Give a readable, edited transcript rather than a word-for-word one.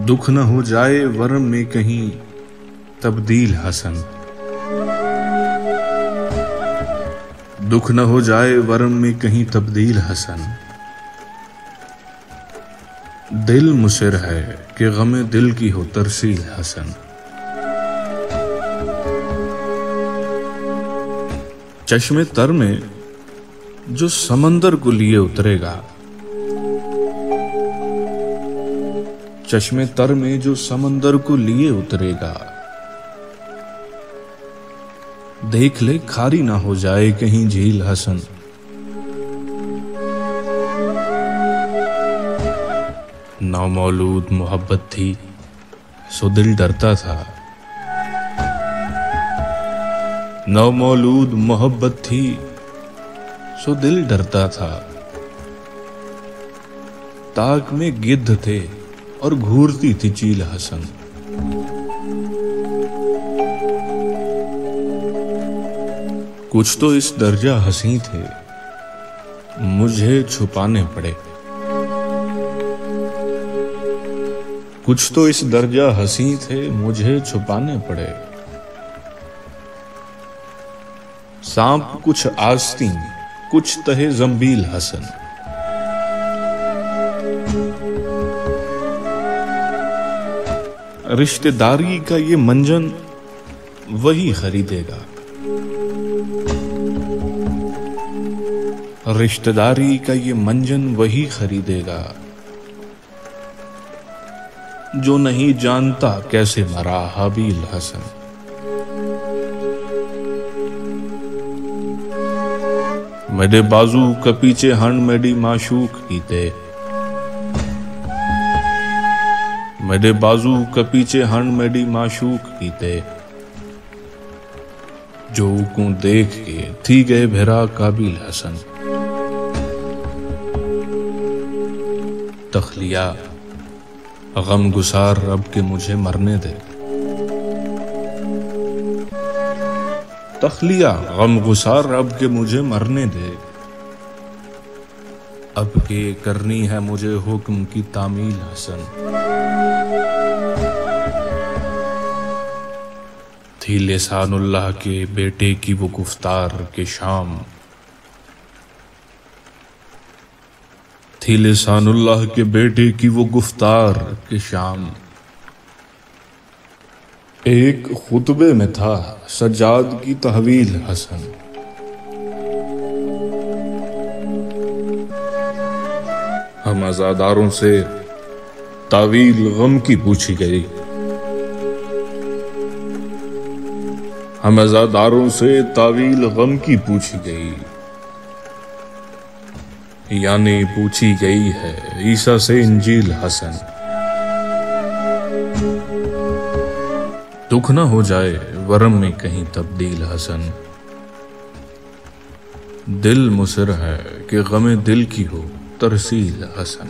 दुख न हो जाए वर्म में कहीं तब्दील हसन। दुख न हो जाए वर्म में कहीं तब्दील हसन। दिल मुसिर है कि गमे दिल की हो तरसील हसन। चश्मे तर में जो समंदर को लिए उतरेगा, चश्मे तर में जो समंदर को लिए उतरेगा, देख ले खारी ना हो जाए कहीं झील हसन। नौमौलूद मोहब्बत थी सो दिल डरता था। नौमौलूद मोहब्बत थी सो दिल डरता था। ताक में गिद्ध थे और घूरती थी चील हसन। कुछ तो इस दर्जा हंसी थे मुझे छुपाने पड़े। कुछ तो इस दर्जा हंसी थे मुझे छुपाने पड़े। सांप कुछ आस्तीन कुछ तहे जंबील हसन। रिश्तेदारी का ये मंजन वही खरीदेगा। रिश्तेदारी का ये मंजन वही खरीदेगा जो नहीं जानता कैसे मरा हाबील हसन। मेरे बाजू का पीछे हण मेरी माशूक कीते। मेरे बाजू का पीछे हण मेरी माशूक कीते। जो को देख के थी गए भेरा काबिल हसन। तखलिया गम गुसार रब के मुझे मरने दे। तखलिया गम गुसार रब के मुझे मरने दे। अब के करनी है मुझे हुक्म की तामील हसन। थी लिसानुल्लाह के बेटे की वो गुफ्तार के शाम। थी लिसानुल्लाह के बेटे की वो गुफ्तार के शाम। एक खुतबे में था सज्जाद की तहवील हसन। हम अज़ादारों से तावील गम की पूछी गई। हम अज़ादारों से तावील गम की पूछी गई। यानी पूछी गई है ईसा से इंजील हसन। दुख न हो जाए वरम में कहीं तब्दील हसन। दिल मुसिर है कि गमे दिल की हो तरसील हसन।